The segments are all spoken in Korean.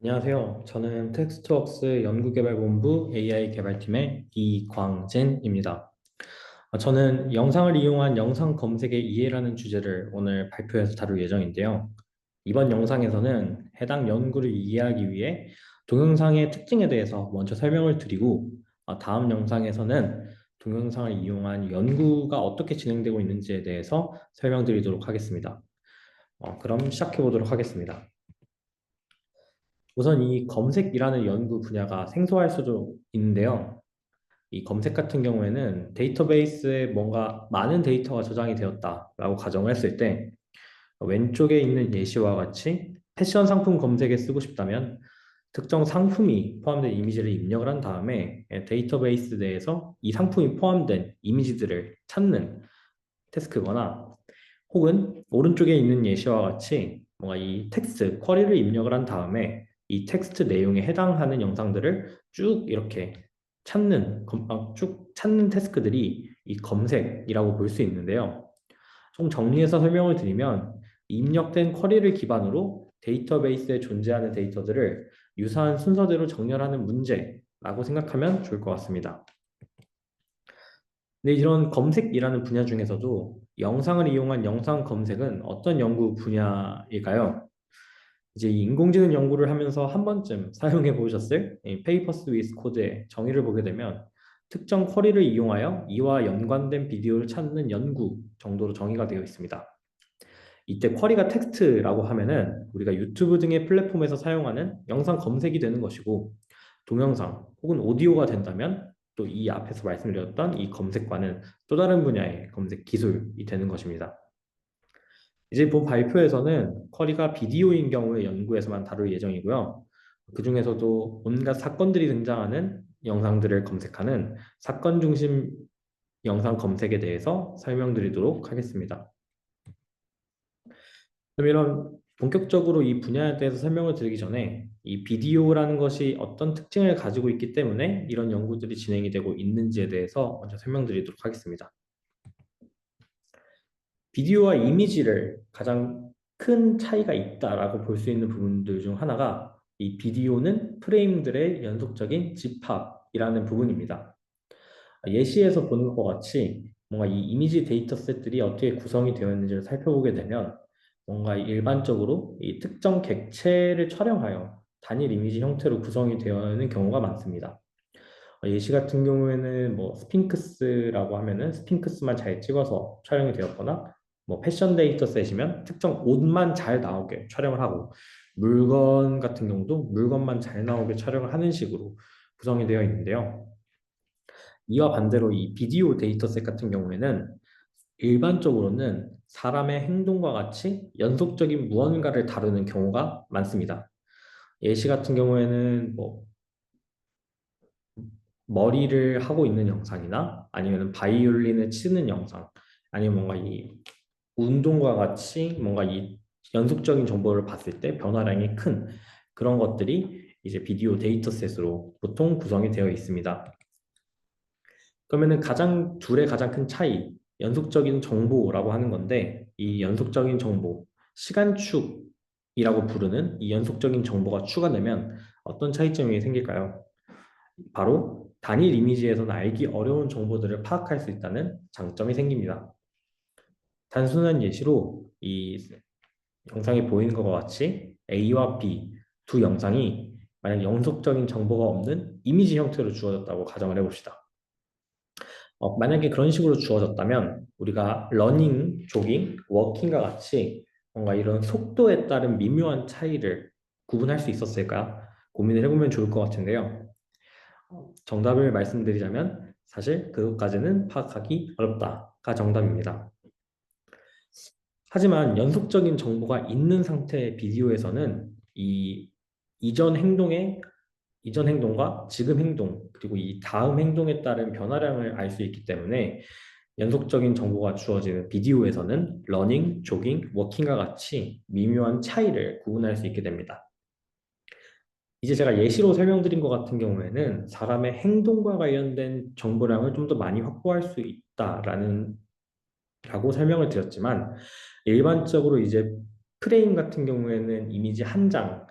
안녕하세요. 저는 텍스트웍스 연구개발본부 AI 개발팀의 이광진입니다. 저는 영상을 이용한 영상 검색의 이해라는 주제를 오늘 발표해서 다룰 예정인데요. 이번 영상에서는 해당 연구를 이해하기 위해 동영상의 특징에 대해서 먼저 설명을 드리고, 다음 영상에서는 동영상을 이용한 연구가 어떻게 진행되고 있는지에 대해서 설명드리도록 하겠습니다. 그럼 시작해 보도록 하겠습니다. 우선 이 검색이라는 연구 분야가 생소할 수도 있는데요. 이 검색 같은 경우에는 데이터베이스에 뭔가 많은 데이터가 저장이 되었다라고 가정을 했을 때, 왼쪽에 있는 예시와 같이 패션 상품 검색에 쓰고 싶다면 특정 상품이 포함된 이미지를 입력을 한 다음에 데이터베이스 내에서 이 상품이 포함된 이미지들을 찾는 태스크거나, 혹은 오른쪽에 있는 예시와 같이 뭔가 이 텍스트, 쿼리를 입력을 한 다음에 이 텍스트 내용에 해당하는 영상들을 쭉 이렇게 쭉 찾는 태스크들이 이 검색이라고 볼 수 있는데요. 좀 정리해서 설명을 드리면, 입력된 쿼리를 기반으로 데이터베이스에 존재하는 데이터들을 유사한 순서대로 정렬하는 문제라고 생각하면 좋을 것 같습니다. 근데 이런 검색이라는 분야 중에서도 영상을 이용한 영상 검색은 어떤 연구 분야일까요? 이제 이 인공지능 연구를 하면서 한 번쯤 사용해 보셨을 이 페이퍼스 위스 코드의 정의를 보게 되면, 특정 쿼리를 이용하여 이와 연관된 비디오를 찾는 연구 정도로 정의가 되어 있습니다. 이때 쿼리가 텍스트라고 하면은 우리가 유튜브 등의 플랫폼에서 사용하는 영상 검색이 되는 것이고, 동영상 혹은 오디오가 된다면 또 이 앞에서 말씀드렸던 이 검색과는 또 다른 분야의 검색 기술이 되는 것입니다. 이제 본 발표에서는 쿼리가 비디오인 경우의 연구에서만 다룰 예정이고요. 그 중에서도 온갖 사건들이 등장하는 영상들을 검색하는 사건 중심 영상 검색에 대해서 설명드리도록 하겠습니다. 그럼 이런 본격적으로 이 분야에 대해서 설명을 드리기 전에, 이 비디오라는 것이 어떤 특징을 가지고 있기 때문에 이런 연구들이 진행이 되고 있는지에 대해서 먼저 설명드리도록 하겠습니다. 비디오와 이미지를 가장 큰 차이가 있다라고 볼 수 있는 부분들 중 하나가 이 비디오는 프레임들의 연속적인 집합이라는 부분입니다. 예시에서 보는 것과 같이 뭔가 이 이미지 데이터셋들이 어떻게 구성이 되어 있는지를 살펴보게 되면, 뭔가 일반적으로 이 특정 객체를 촬영하여 단일 이미지 형태로 구성이 되어 있는 경우가 많습니다. 예시 같은 경우에는 뭐 스핑크스라고 하면은 스핑크스만 잘 찍어서 촬영이 되었거나, 뭐 패션 데이터셋이면 특정 옷만 잘 나오게 촬영을 하고, 물건 같은 경우도 물건만 잘 나오게 촬영을 하는 식으로 구성이 되어 있는데요. 이와 반대로 이 비디오 데이터셋 같은 경우에는 일반적으로는 사람의 행동과 같이 연속적인 무언가를 다루는 경우가 많습니다. 예시 같은 경우에는 뭐 머리를 하고 있는 영상이나 아니면 바이올린을 치는 영상, 아니면 뭔가 이 운동과 같이 뭔가 이 연속적인 정보를 봤을 때 변화량이 큰 그런 것들이 이제 비디오 데이터셋으로 보통 구성이 되어 있습니다. 그러면은 둘의 가장 큰 차이, 연속적인 정보라고 하는 건데, 이 연속적인 정보, 시간축이라고 부르는 이 연속적인 정보가 추가되면 어떤 차이점이 생길까요? 바로 단일 이미지에서는 알기 어려운 정보들을 파악할 수 있다는 장점이 생깁니다. 단순한 예시로 이 영상이 보이는 것과 같이 A와 B 두 영상이 만약 연속적인 정보가 없는 이미지 형태로 주어졌다고 가정을 해봅시다. 만약에 그런 식으로 주어졌다면 우리가 러닝, 조깅, 워킹과 같이 뭔가 이런 속도에 따른 미묘한 차이를 구분할 수 있었을까 고민을 해보면 좋을 것 같은데요. 정답을 말씀드리자면 사실 그것까지는 파악하기 어렵다가 정답입니다. 하지만 연속적인 정보가 있는 상태의 비디오에서는 이 이전 행동의 이전 행동과 지금 행동, 그리고 이 다음 행동에 따른 변화량을 알 수 있기 때문에 연속적인 정보가 주어지는 비디오에서는 러닝, 조깅, 워킹과 같이 미묘한 차이를 구분할 수 있게 됩니다. 이제 제가 예시로 설명드린 것 같은 경우에는 사람의 행동과 관련된 정보량을 좀 더 많이 확보할 수 있다라는 라고 설명을 드렸지만, 일반적으로 이제 프레임 같은 경우에는 이미지 한 장,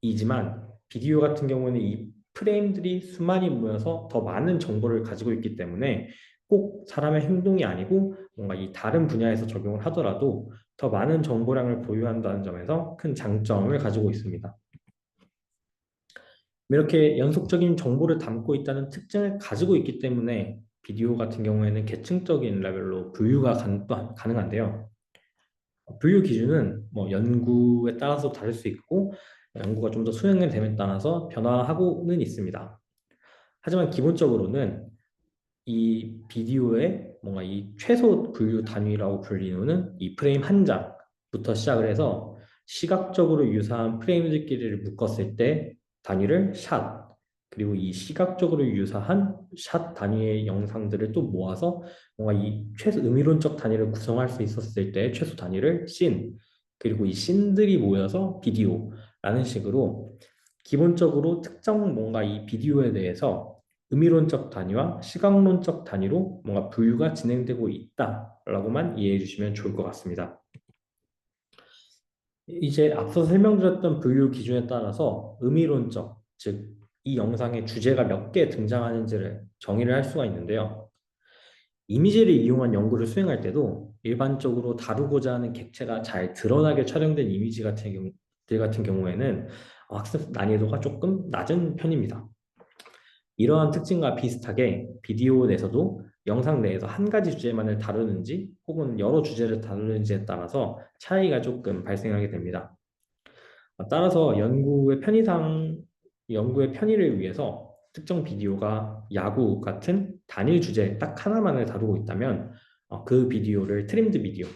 이지만 비디오 같은 경우는 이 프레임들이 수많이 모여서 더 많은 정보를 가지고 있기 때문에 꼭 사람의 행동이 아니고 뭔가 이 다른 분야에서 적용을 하더라도 더 많은 정보량을 보유한다는 점에서 큰 장점을 가지고 있습니다. 이렇게 연속적인 정보를 담고 있다는 특징을 가지고 있기 때문에 비디오 같은 경우에는 계층적인 레벨로 분류가 가능한데요. 분류 기준은 뭐 연구에 따라서 다를 수 있고 연구가 좀 더 수행이 됨에 따라서 변화하고는 있습니다. 하지만 기본적으로는 이 비디오의 뭔가 이 최소 분류 단위라고 불리는 이 프레임 한 장부터 시작을 해서 시각적으로 유사한 프레임들끼리를 묶었을 때 단위를 샷, 그리고 이 시각적으로 유사한 샷 단위의 영상들을 또 모아서 뭔가 이 최소 의미론적 단위를 구성할 수 있었을 때 최소 단위를 씬, 그리고 이 씬들이 모여서 비디오라는 식으로 기본적으로 특정 뭔가 이 비디오에 대해서 의미론적 단위와 시각론적 단위로 뭔가 분류가 진행되고 있다라고만 이해해 주시면 좋을 것 같습니다. 이제 앞서 설명드렸던 분류 기준에 따라서 의미론적, 즉 이 영상의 주제가 몇 개 등장하는지를 정의를 할 수가 있는데요. 이미지를 이용한 연구를 수행할 때도 일반적으로 다루고자 하는 객체가 잘 드러나게 촬영된 이미지 같은 경우에는 학습 난이도가 조금 낮은 편입니다. 이러한 특징과 비슷하게 비디오 내에서도 영상 내에서 한 가지 주제만을 다루는지 혹은 여러 주제를 다루는지에 따라서 차이가 조금 발생하게 됩니다. 따라서 연구의 편의를 위해서 특정 비디오가 야구 같은 단일 주제 딱 하나만을 다루고 있다면 그 비디오를 트림드 비디오,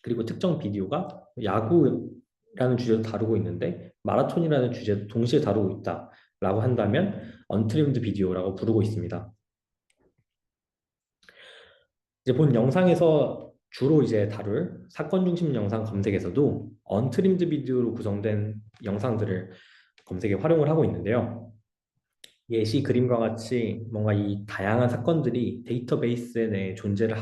그리고 특정 비디오가 야구라는 주제도 다루고 있는데 마라톤이라는 주제도 동시에 다루고 있다라고 한다면 언트림드 비디오라고 부르고 있습니다. 이제 본 영상에서 주로 이제 다룰 사건 중심 영상 검색에서도 언트림드 비디오로 구성된 영상들을 검색에 활용을 하고 있는데요. 예시 그림과 같이 뭔가 이 다양한 사건들이 데이터베이스 내에 존재를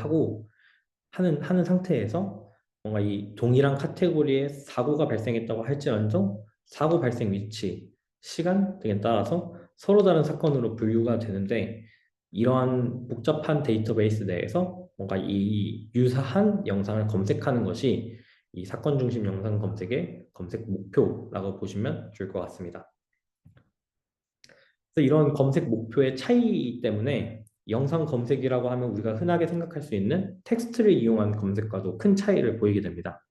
하는 상태에서 뭔가 이 동일한 카테고리에 사고가 발생했다고 할지언정 사고 발생 위치, 시간 등에 따라서 서로 다른 사건으로 분류가 되는데 이러한 복잡한 데이터베이스 내에서 뭔가 이 유사한 영상을 검색하는 것이 이 사건 중심 영상 검색의 검색 목표라고 보시면 좋을 것 같습니다. 그래서 이런 검색 목표의 차이 때문에 영상 검색이라고 하면 우리가 흔하게 생각할 수 있는 텍스트를 이용한 검색과도 큰 차이를 보이게 됩니다.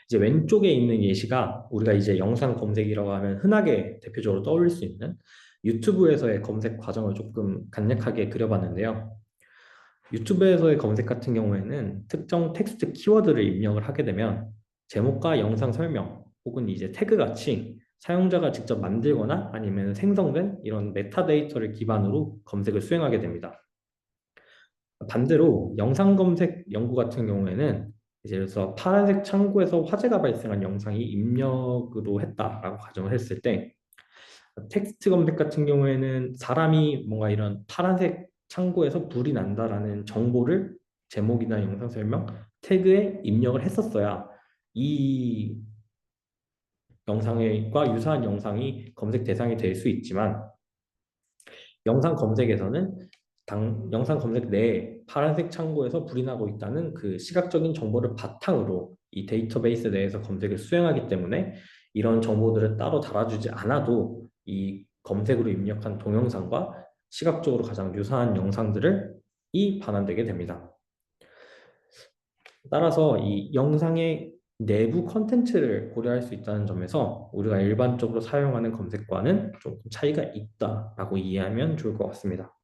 이제 왼쪽에 있는 예시가 우리가 이제 영상 검색이라고 하면 흔하게 대표적으로 떠올릴 수 있는 유튜브에서의 검색 과정을 조금 간략하게 그려봤는데요. 유튜브에서의 검색 같은 경우에는 특정 텍스트 키워드를 입력을 하게 되면 제목과 영상 설명 혹은 이제 태그 같이 사용자가 직접 만들거나 아니면 생성된 이런 메타데이터를 기반으로 검색을 수행하게 됩니다. 반대로 영상 검색 연구 같은 경우에는 이제 그래서 파란색 창구에서 화재가 발생한 영상이 입력으로 했다라고 가정을 했을 때 텍스트 검색 같은 경우에는 사람이 뭔가 이런 파란색 창구에서 불이 난다라는 정보를 제목이나 영상 설명, 태그에 입력을 했었어야 이 영상과 유사한 영상이 검색 대상이 될 수 있지만 영상 검색에서는 영상 검색 내에 파란색 창구에서 불이 나고 있다는 그 시각적인 정보를 바탕으로 이 데이터베이스 내에서 검색을 수행하기 때문에 이런 정보들을 따로 달아주지 않아도 이 검색으로 입력한 동영상과 시각적으로 가장 유사한 영상들을 반환되게 됩니다. 따라서 이 영상의 내부 컨텐츠를 고려할 수 있다는 점에서 우리가 일반적으로 사용하는 검색과는 조금 차이가 있다라고 이해하면 좋을 것 같습니다.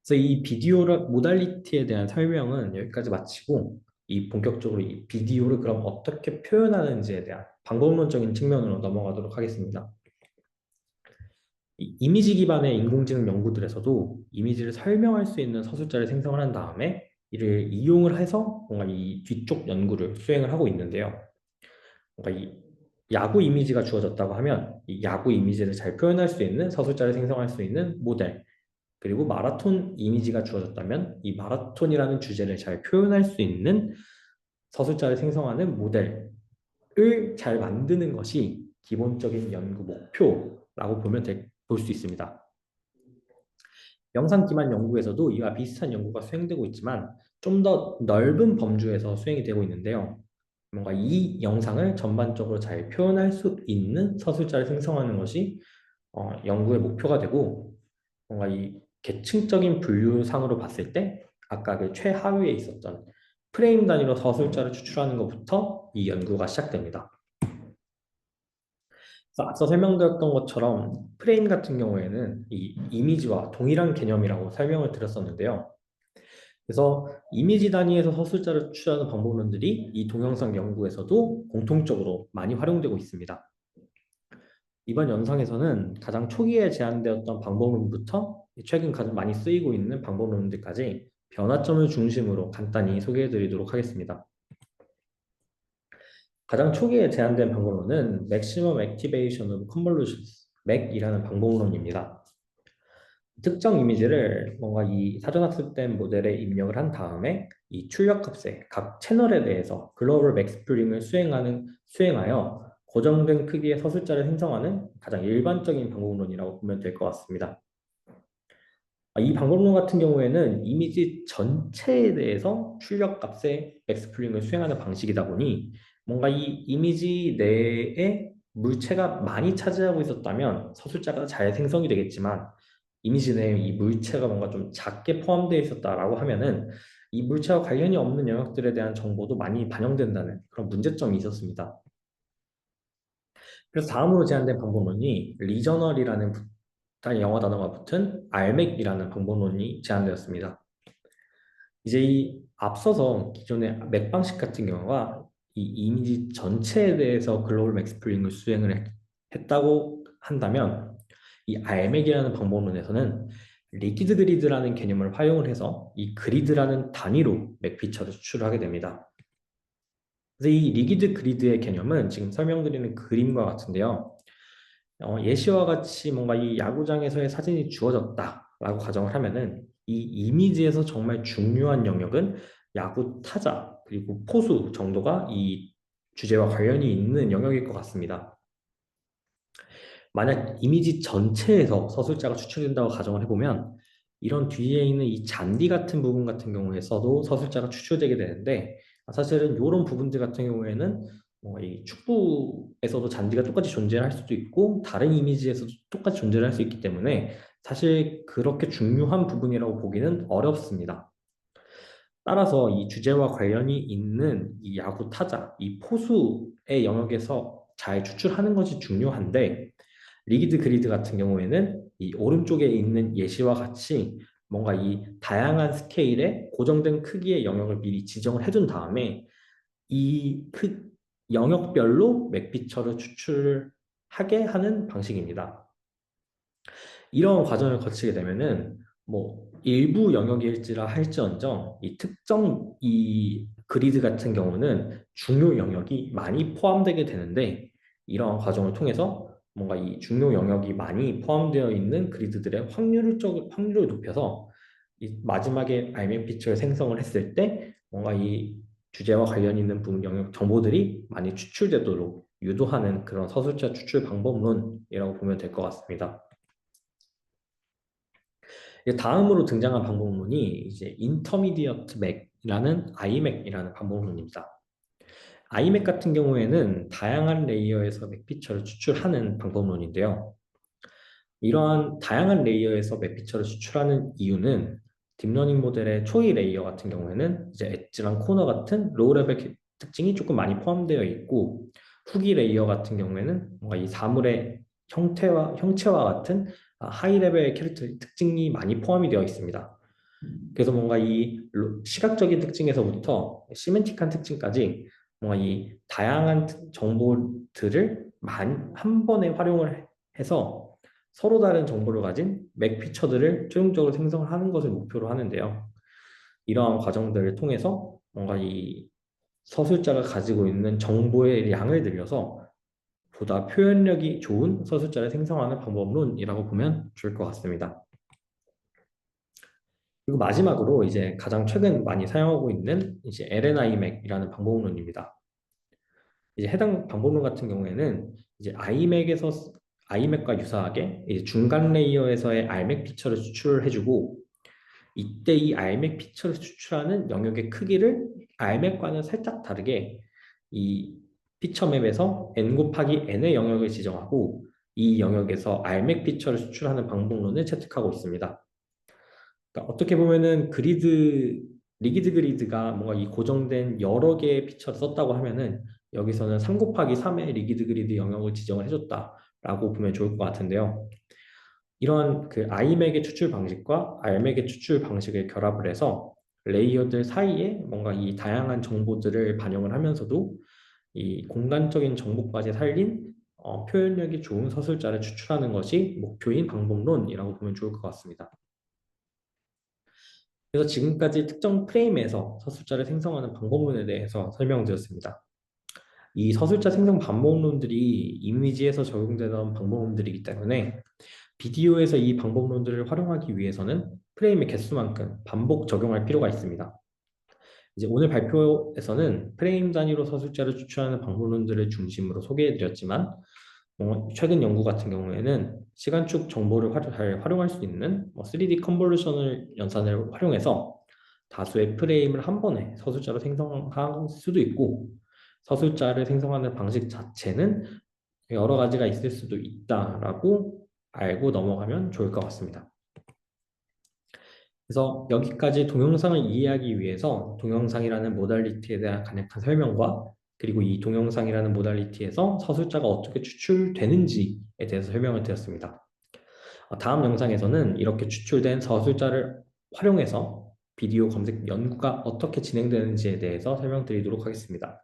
그래서 이 비디오 모달리티에 대한 설명은 여기까지 마치고 본격적으로 이 비디오를 그럼 어떻게 표현하는지에 대한 방법론적인 측면으로 넘어가도록 하겠습니다. 이미지 기반의 인공지능 연구들에서도 이미지를 설명할 수 있는 서술자를 생성을 한 다음에 이를 이용을 해서 뭔가 이 뒤쪽 연구를 수행을 하고 있는데요. 뭔가 이 야구 이미지가 주어졌다고 하면 이 야구 이미지를 잘 표현할 수 있는 서술자를 생성할 수 있는 모델, 그리고 마라톤 이미지가 주어졌다면 이 마라톤이라는 주제를 잘 표현할 수 있는 서술자를 생성하는 모델, 잘 만드는 것이 기본적인 연구 목표라고 볼 수 있습니다. 영상 기반 연구에서도 이와 비슷한 연구가 수행되고 있지만 좀 더 넓은 범주에서 수행이 되고 있는데요. 뭔가 이 영상을 전반적으로 잘 표현할 수 있는 서술자를 생성하는 것이 연구의 목표가 되고, 뭔가 이 계층적인 분류상으로 봤을 때 아까 그 최하위에 있었던 프레임 단위로 서술자를 추출하는 것부터 이 연구가 시작됩니다. 그래서 앞서 설명드렸던 것처럼 프레임 같은 경우에는 이 이미지와 동일한 개념이라고 설명을 드렸었는데요. 그래서 이미지 단위에서 서술자를 추출하는 방법론들이 이 동영상 연구에서도 공통적으로 많이 활용되고 있습니다. 이번 영상에서는 가장 초기에 제안되었던 방법론부터 최근 가장 많이 쓰이고 있는 방법론들까지 변화점을 중심으로 간단히 소개해 드리도록 하겠습니다. 가장 초기에 제안된 방법론은 Maximum Activation of Convolutions, MAC이라는 방법론입니다. 특정 이미지를 뭔가 이 사전학습된 모델에 입력을 한 다음에 이 출력값의 각 채널에 대해서 글로벌 맥스프링을 수행하여 고정된 크기의 서술자를 생성하는 가장 일반적인 방법론이라고 보면 될 것 같습니다. 이 방법론 같은 경우에는 이미지 전체에 대해서 출력값의 맥스프링을 수행하는 방식이다 보니 뭔가 이 이미지 내에 물체가 많이 차지하고 있었다면 서술자가 잘 생성이 되겠지만, 이미지 내에 이 물체가 뭔가 좀 작게 포함되어 있었다라고 하면은 이 물체와 관련이 없는 영역들에 대한 정보도 많이 반영된다는 그런 문제점이 있었습니다. 그래서 다음으로 제안된 방법론이 리저널이라는 영어 단어가 붙은 RMAC이라는 방법론이 제안되었습니다. 이제 이 앞서서 기존의 맥 방식 같은 경우가 이 이미지 전체에 대해서 글로벌 맥스프링을 했다고 한다면, 이 RMAC이라는 방법론에서는 리퀴드 그리드라는 개념을 활용을 해서 이 그리드라는 단위로 맥피처를 추출하게 됩니다. 그래서 이 리퀴드 그리드의 개념은 지금 설명드리는 그림과 같은데요. 예시와 같이 뭔가 이 야구장에서의 사진이 주어졌다라고 가정을 하면은 이 이미지에서 정말 중요한 영역은 야구 타자 그리고 포수 정도가 이 주제와 관련이 있는 영역일 것 같습니다. 만약 이미지 전체에서 서술자가 추출된다고 가정을 해보면 이런 뒤에 있는 이 잔디 같은 부분 같은 경우에서도 서술자가 추출되게 되는데, 사실은 이런 부분들 같은 경우에는 이 축구에서도 잔디가 똑같이 존재할 수도 있고 다른 이미지에서도 똑같이 존재를 할 수 있기 때문에 사실 그렇게 중요한 부분이라고 보기는 어렵습니다. 따라서 이 주제와 관련이 있는 이 야구 타자, 이 포수의 영역에서 잘 추출하는 것이 중요한데, 리기드 그리드 같은 경우에는 이 오른쪽에 있는 예시와 같이 뭔가 이 다양한 스케일의 고정된 크기의 영역을 미리 지정을 해둔 다음에 이 영역별로 맥피처를 추출하게 하는 방식입니다. 이런 과정을 거치게 되면은 뭐 일부 영역일지라 할지언정 이 특정 이 그리드 같은 경우는 중요 영역이 많이 포함되게 되는데, 이러한 과정을 통해서 뭔가 이 중요 영역이 많이 포함되어 있는 그리드들의 확률을 높여서 이 마지막에 알맹 피처를 생성을 했을 때 뭔가 이 주제와 관련 있는 부분 영역 정보들이 많이 추출되도록 유도하는 그런 서술자 추출 방법론이라고 보면 될 것 같습니다. 다음으로 등장한 방법론이 이제 Intermediate Mac이라는 IMAC이라는 방법론입니다. IMAC 같은 경우에는 다양한 레이어에서 맥피처를 추출하는 방법론인데요. 이러한 다양한 레이어에서 맥피처를 추출하는 이유는 딥러닝 모델의 초기 레이어 같은 경우에는 이제 엣지랑 코너 같은 로우 레벨 특징이 조금 많이 포함되어 있고, 후기 레이어 같은 경우에는 뭔가 이 사물의 형체와 같은 하이 레벨 캐릭터 특징이 많이 포함이 되어 있습니다. 그래서 뭔가 이 시각적인 특징에서부터 시멘틱한 특징까지 뭔가 이 다양한 정보들을 한 번에 활용을 해서 서로 다른 정보를 가진 맥 피처들을 최종적으로 생성하는 것을 목표로 하는데요. 이러한 과정들을 통해서 뭔가 이 서술자가 가지고 있는 정보의 양을 늘려서 보다 표현력이 좋은 서술자를 생성하는 방법론이라고 보면 좋을 것 같습니다. 그리고 마지막으로 이제 가장 최근 많이 사용하고 있는 이제 LNI 맥이라는 방법론입니다. 이제 해당 방법론 같은 경우에는 이제 아이맥과 유사하게 이제 중간 레이어에서의 알맥 피처를 추출해주고 이때 이 알맥 피처를 추출하는 영역의 크기를 알맥과는 살짝 다르게 이 피처 맵에서 n 곱하기 n의 영역을 지정하고 이 영역에서 알맥 피처를 추출하는 방법론을 채택하고 있습니다. 그러니까 어떻게 보면은 리기드 그리드가 뭔가 이 고정된 여러 개의 피처를 썼다고 하면은 여기서는 3 곱하기 3의 리기드 그리드 영역을 지정을 해줬다라고 보면 좋을 것 같은데요. 이런 그 아이맥의 추출 방식과 알맥의 추출 방식을 결합을 해서 레이어들 사이에 뭔가 이 다양한 정보들을 반영을 하면서도 이 공간적인 정보까지 살린 표현력이 좋은 서술자를 추출하는 것이 목표인 방법론이라고 보면 좋을 것 같습니다. 그래서 지금까지 특정 프레임에서 서술자를 생성하는 방법론에 대해서 설명드렸습니다. 이 서술자 생성 방법론들이 이미지에서 적용되던 방법론들이기 때문에 비디오에서 이 방법론들을 활용하기 위해서는 프레임의 개수만큼 반복 적용할 필요가 있습니다. 이제 오늘 발표에서는 프레임 단위로 서술자를 추출하는 방법론들을 중심으로 소개해드렸지만 최근 연구 같은 경우에는 시간축 정보를 잘 활용할 수 있는 3D 컨볼루션을 연산을 활용해서 다수의 프레임을 한 번에 서술자로 생성할 수도 있고 서술자를 생성하는 방식 자체는 여러 가지가 있을 수도 있다라고 알고 넘어가면 좋을 것 같습니다. 그래서 여기까지 동영상을 이해하기 위해서 동영상이라는 모달리티에 대한 간략한 설명과 그리고 이 동영상이라는 모달리티에서 서술자가 어떻게 추출되는지에 대해서 설명을 드렸습니다. 다음 영상에서는 이렇게 추출된 서술자를 활용해서 비디오 검색 연구가 어떻게 진행되는지에 대해서 설명드리도록 하겠습니다.